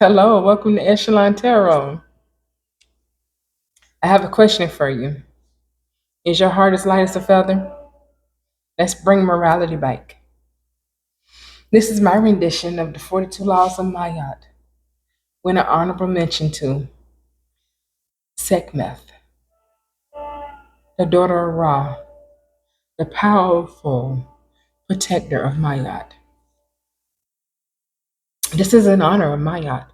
Hello, welcome to Eshelon Tarot. I have a question for you. Is your heart as light as a feather? Let's bring morality back. This is my rendition of the 42 Laws of Mayat, with an honorable mention to Sekhmet, the daughter of Ra, the powerful protector of Mayat. This is in honor of Mayat.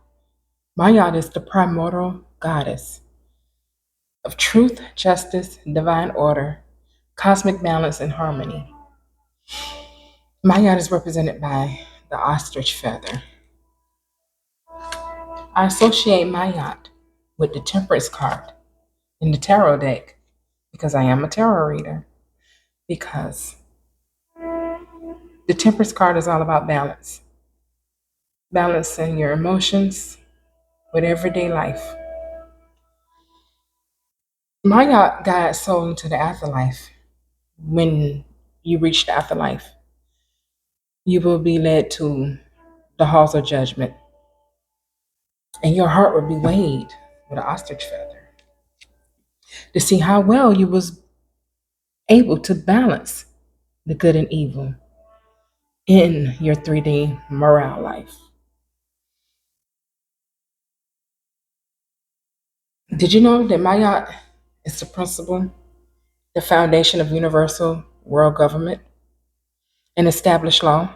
Mayat is the primordial goddess of truth, justice, divine order, cosmic balance, and harmony. Mayat is represented by the ostrich feather. I associate Mayat with the Temperance card in the tarot deck because I am a tarot reader. Because the Temperance card is all about balance, balancing your emotions with everyday life. Mayat guides soul into the afterlife. When you reach the afterlife, you will be led to the halls of judgment, and your heart will be weighed with an ostrich feather to see how well you was able to balance the good and evil in your 3D morale life. Did you know that Mayat is the principle, the foundation of universal world government and established law,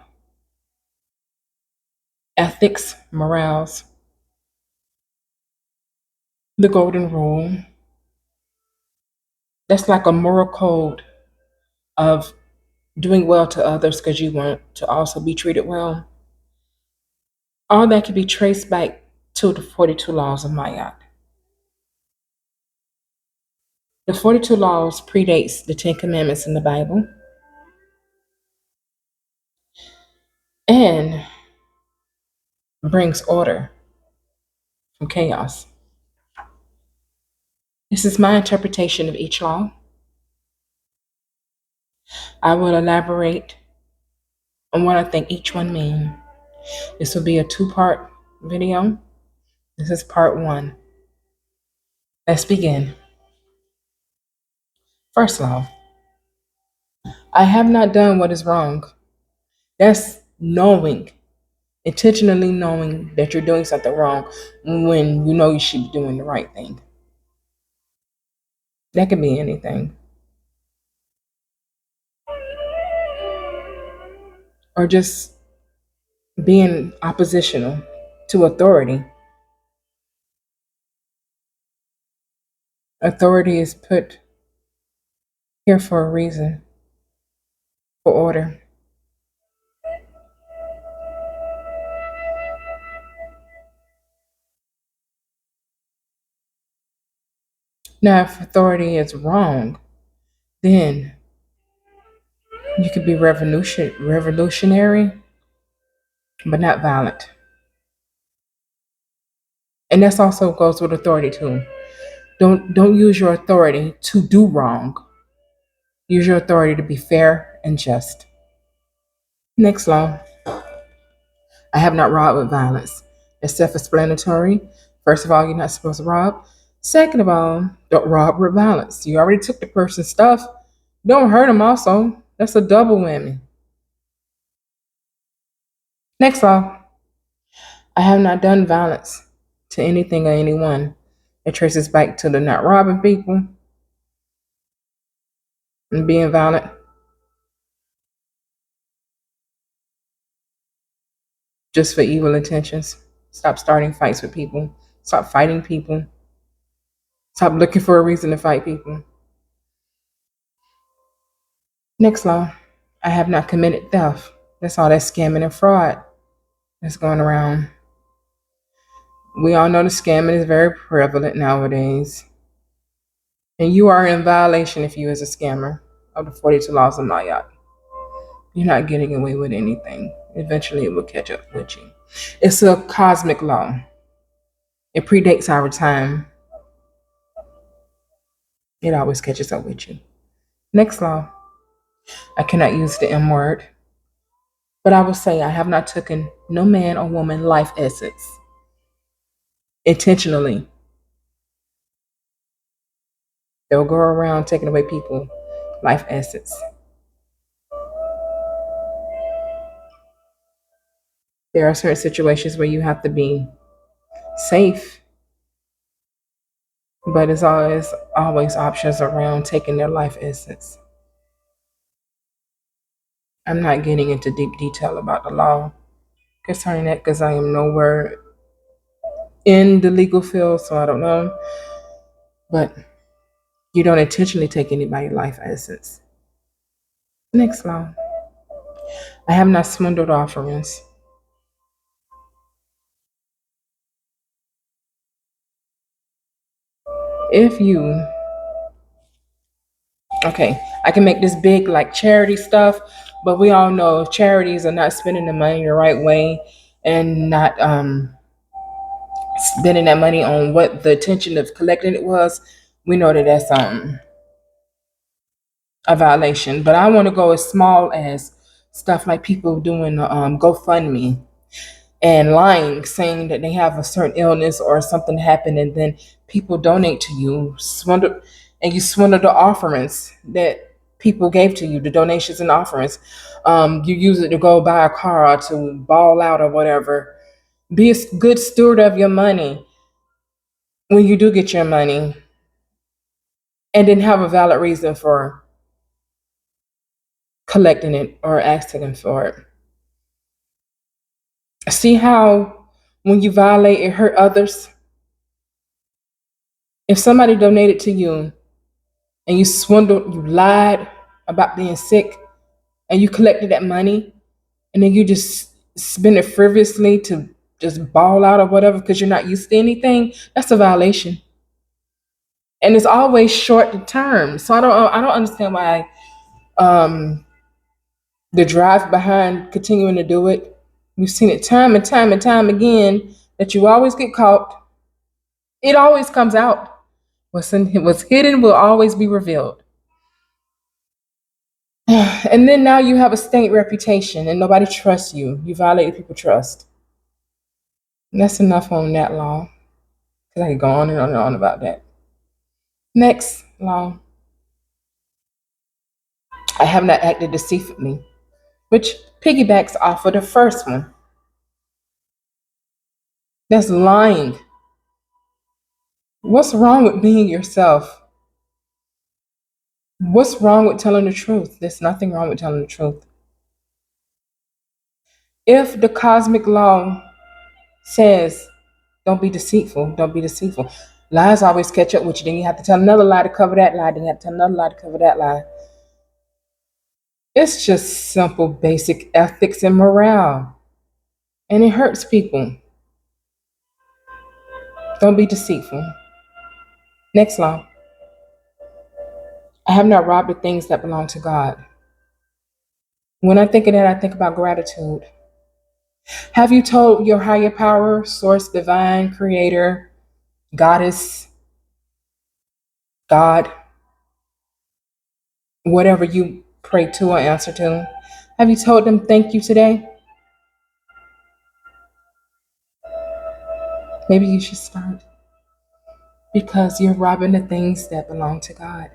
ethics, morals, the golden rule? That's like a moral code of doing well to others because you want to also be treated well. All that can be traced back to the 42 laws of Mayat. The 42 laws predates the 10 commandments in the Bible and brings order from chaos. This is my interpretation of each law. I will elaborate on what I think each one means. This will be a two-part video. This is part one. Let's begin. First law, I have not done what is wrong. That's knowing, intentionally knowing that you're doing something wrong when you know you should be doing the right thing. That could be anything. Or just being oppositional to authority. Authority is put here for a reason, for order. Now, if authority is wrong, then you could be revolutionary, but not violent. And that's also goes with authority too. Don't use your authority to do wrong. Use your authority to be fair and just. Next law, I have not robbed with violence. It's self-explanatory. First of all, you're not supposed to rob. Second of all, don't rob with violence. You already took the person's stuff. Don't hurt them also. That's a double whammy. Next law, I have not done violence to anything or anyone. It traces back to the not robbing people and being violent just for evil intentions. Stop starting fights with people. Stop fighting people. Stop looking for a reason to fight people. Next law, I have not committed theft. That's all that scamming and fraud that's going around. We all know the scamming is very prevalent nowadays. And you are in violation if you is a scammer of the 42 laws of Mayat. You're not getting away with anything. Eventually it will catch up with you. It's a cosmic law. It predates our time. It always catches up with you. Next law, I cannot use the M word, but I will say I have not taken no man or woman life essence. intentionally. They'll go around taking away people life essence. There are certain situations where you have to be safe, but there's always options around taking their life essence. I'm not getting into deep detail about the law concerning that because I am nowhere in the legal field, so I don't know. But you don't intentionally take anybody's life essence. Next law. I have not swindled offerings. If you, okay, I can make this big like charity stuff, but we all know if charities are not spending the money the right way and not spending that money on what the intention of collecting it was, we know that that's a violation. But I want to go as small as stuff like people doing GoFundMe and lying, saying that they have a certain illness or something happened, and then people donate to you, swindle, and you swindle the offerings that people gave to you, the donations and offerings. You use it to go buy a car or to ball out or whatever. Be a good steward of your money when you do get your money, and then have a valid reason for collecting it or asking for it. See how when you violate, it hurt others? If somebody donated to you and you swindled, you lied about being sick, and you collected that money, and then you just spend it frivolously to just ball out or whatever because you're not used to anything, that's a violation. And it's always short term. So I don't understand why um, the drive behind continuing to do it. We've seen it time and time and time again that you always get caught. It always comes out. What's hidden will always be revealed. And then now you have a state reputation and nobody trusts you. You violated people's trust. And that's enough on that law. Because I could go on and on and on about that. Next law. I have not acted deceitfully, which piggybacks off of the first one. That's lying. What's wrong with being yourself? What's wrong with telling the truth? There's nothing wrong with telling the truth. If the cosmic law says, don't be deceitful, don't be deceitful, lies always catch up with you. Then you have to tell another lie to cover that lie. Then you have to tell another lie to cover that lie. It's just simple, basic ethics and morale. And it hurts people. Don't be deceitful. Next law. I have not robbed the things that belong to God. When I think of that, I think about gratitude. Have you told your higher power, source, divine, creator, goddess, God, whatever you pray to or answer to, have you told them thank you today? Maybe you should start because you're robbing the things that belong to God.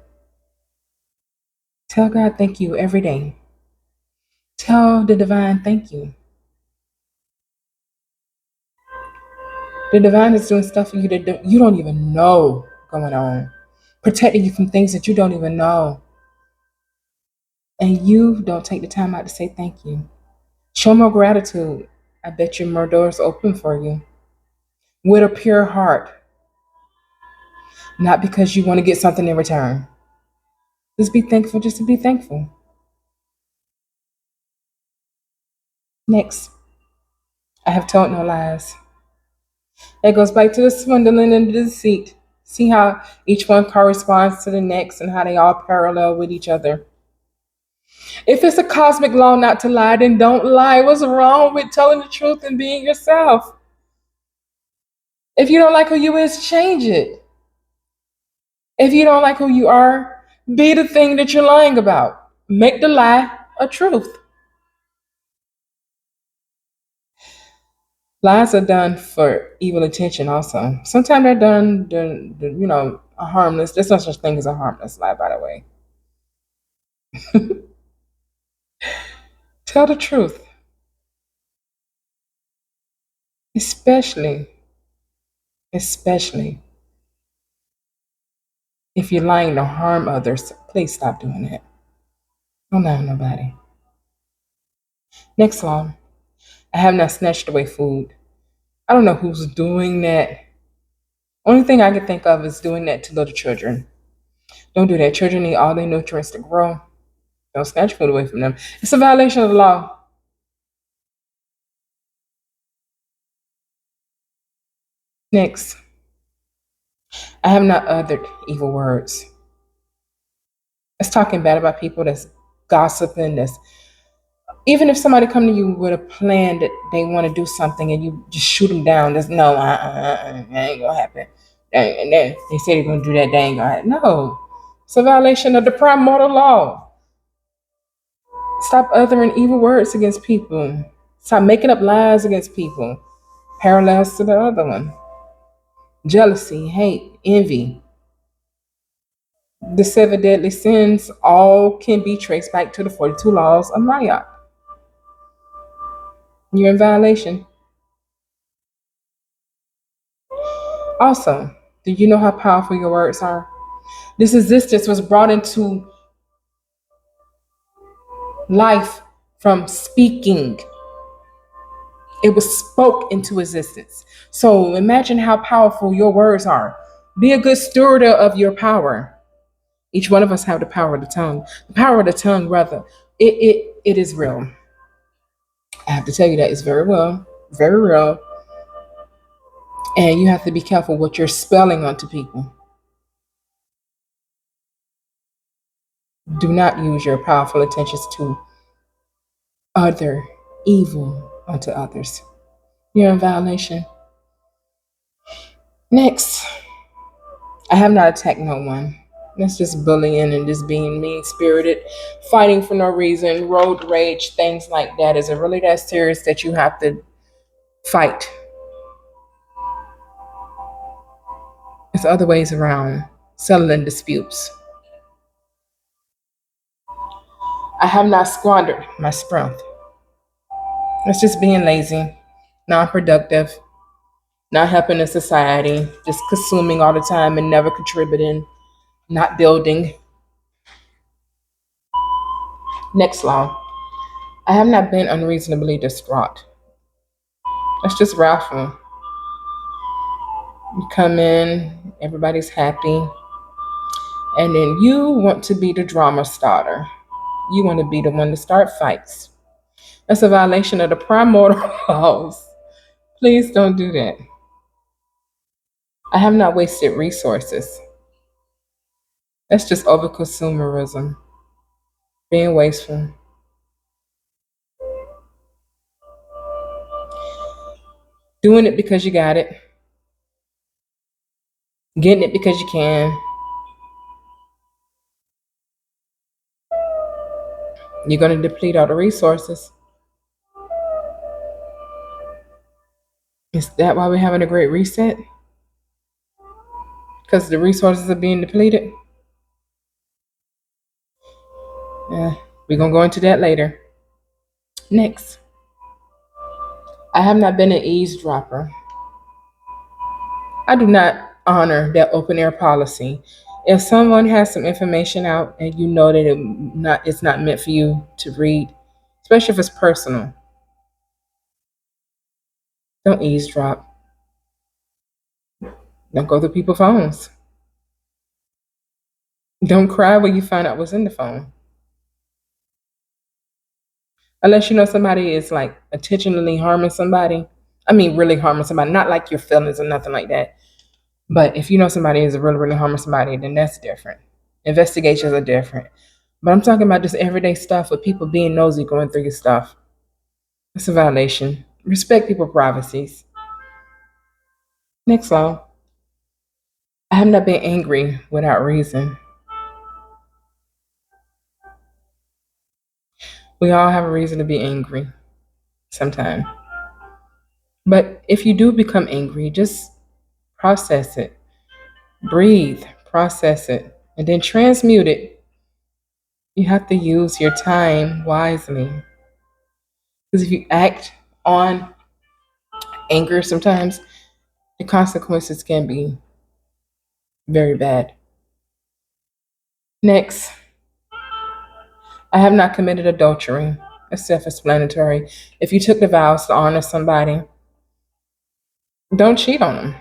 Tell God thank you every day. Tell the divine thank you. The divine is doing stuff for you that you don't even know going on, protecting you from things that you don't even know. And you don't take the time out to say thank you. Show more gratitude. I bet you more doors open for you. With a pure heart, not because you want to get something in return. Just be thankful just to be thankful. Next, I have told no lies. That goes back to the swindling and the deceit. See how each one corresponds to the next and how they all parallel with each other. If it's a cosmic law not to lie, then don't lie. What's wrong with telling the truth and being yourself? If you don't like who you is, change it. If you don't like who you are, be the thing that you're lying about. Make the lie a truth. Lies are done for evil intention also. Sometimes they're done, a harmless. There's no such thing as a harmless lie, by the way. Tell the truth, especially, especially if you're lying to harm others. Please stop doing that. Don't lie to nobody. Next law. I have not snatched away food. I don't know who's doing that. Only thing I can think of is doing that to little children. Don't do that. Children need all their nutrients to grow. Don't snatch food away from them. It's a violation of the law. Next, I have not uttered evil words. That's talking bad about people. That's gossiping. That's even if somebody come to you with a plan that they want to do something and you just shoot them down. There's no, that ain't gonna happen. And then they say they're gonna do that. They ain't gonna happen. No, it's a violation of the primordial law. Stop uttering evil words against people. Stop making up lies against people. Parallels to the other one. Jealousy, hate, envy. The seven deadly sins all can be traced back to the 42 laws of Maya. You're in violation. Also, do you know how powerful your words are? This existence was brought into life from speaking. It was spoke into existence. So imagine how powerful your words are. Be a good steward of your power. Each one of us have the power of the tongue. The power of the tongue, rather, it is real. I have to tell you that it's very real, and you have to be careful what you're spelling onto people. Do not use your powerful intentions to utter evil unto others. You're in violation. Next, I have not attacked no one. That's just bullying and just being mean spirited, fighting for no reason, road rage, things like that. Is it really that serious that you have to fight? There's other ways around settling disputes. I have not squandered my strength. It's just being lazy, non productive, not helping the society, just consuming all the time and never contributing, not building. Next law. I have not been unreasonably distraught. That's just wrathful. You come in, everybody's happy, and then you want to be the drama starter. You want to be the one to start fights. That's a violation of the primordial laws. Please don't do that. I have not wasted resources. That's just over consumerism, being wasteful. Doing it because you got it, getting it because you can. You're going to deplete all the resources. Is that why we're having a great reset? Because the resources are being depleted? Yeah, we're going to go into that later. Next, I have not been an eavesdropper. I do not honor that open air policy. If someone has some information out and you know that it's not meant for you to read, especially if it's personal, don't eavesdrop. Don't go through people's phones. Don't cry when you find out what's in the phone. Unless you know somebody is like intentionally harming somebody. I mean, really harming somebody, not like your feelings or nothing like that. But if you know somebody is really, really harming somebody, then that's different. Investigations are different. But I'm talking about just everyday stuff with people being nosy going through your stuff. It's a violation. Respect people's privacies. Next law. I have not been angry without reason. We all have a reason to be angry sometime. But if you do become angry, just process it, breathe, process it, and then transmute it. You have to use your time wisely. Because if you act on anger sometimes, the consequences can be very bad. Next, I have not committed adultery. It's self explanatory. If you took the vows to honor somebody, don't cheat on them,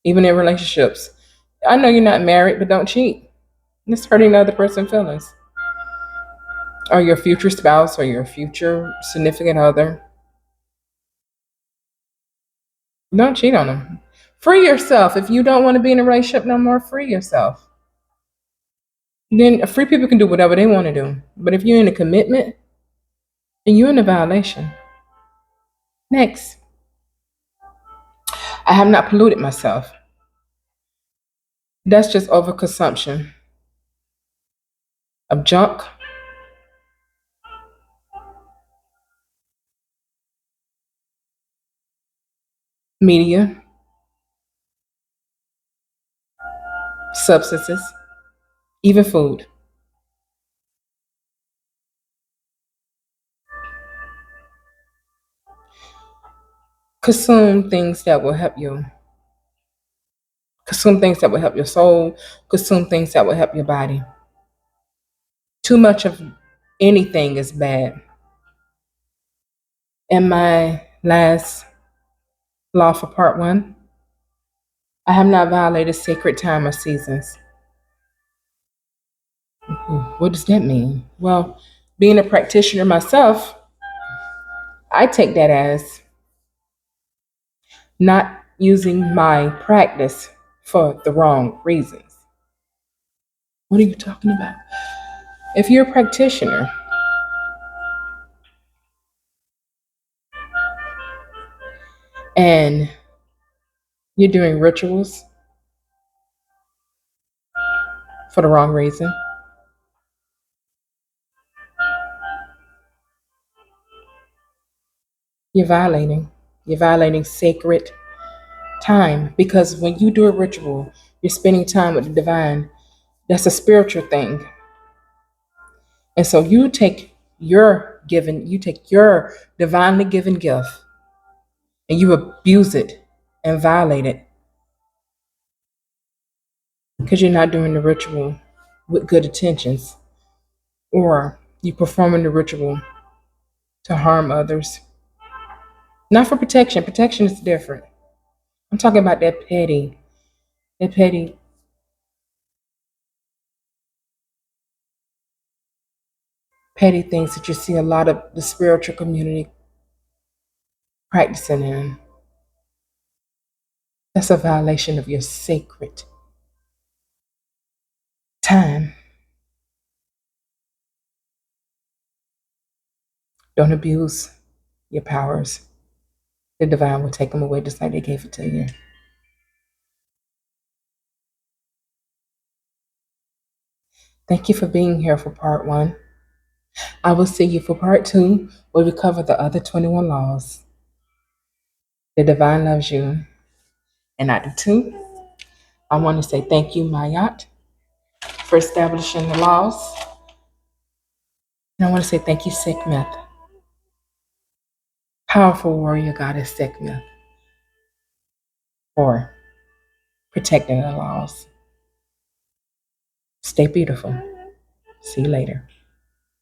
even in relationships. I know you're not married, but don't cheat. It's hurting the other person's feelings. Or your future spouse or your future significant other. Don't cheat on them. Free yourself. If you don't want to be in a relationship no more, free yourself. Then free people can do whatever they want to do. But if you're in a commitment, then you're in a violation. Next, I have not polluted myself. That's just overconsumption of junk, media, substances, even food. Consume things that will help you. Consume things that will help your soul. Consume things that will help your body. Too much of anything is bad. And my last law for part one, I have not violated sacred time or seasons. What does that mean? Well, being a practitioner myself, I take that as not using my practice for the wrong reasons. What are you talking about? If you're a practitioner and you're doing rituals for the wrong reason, you're violating. You're violating sacred time because when you do a ritual, you're spending time with the divine. That's a spiritual thing. And so you take your divinely given gift and you abuse it and violate it because you're not doing the ritual with good intentions or you performing the ritual to harm others. Not for protection. Protection is different. I'm talking about that petty things that you see a lot of the spiritual community practicing in. That's a violation of your sacred time. Don't abuse your powers. The divine will take them away just like they gave it to you. Thank you for being here for part one. I will see you for part two, where we cover the other 21 laws. The divine loves you, and I do too. I want to say thank you, Mayat, for establishing the laws. And I want to say thank you, Sekhmet, powerful warrior goddess Sekhmet, for protecting the laws. Stay beautiful. See you later.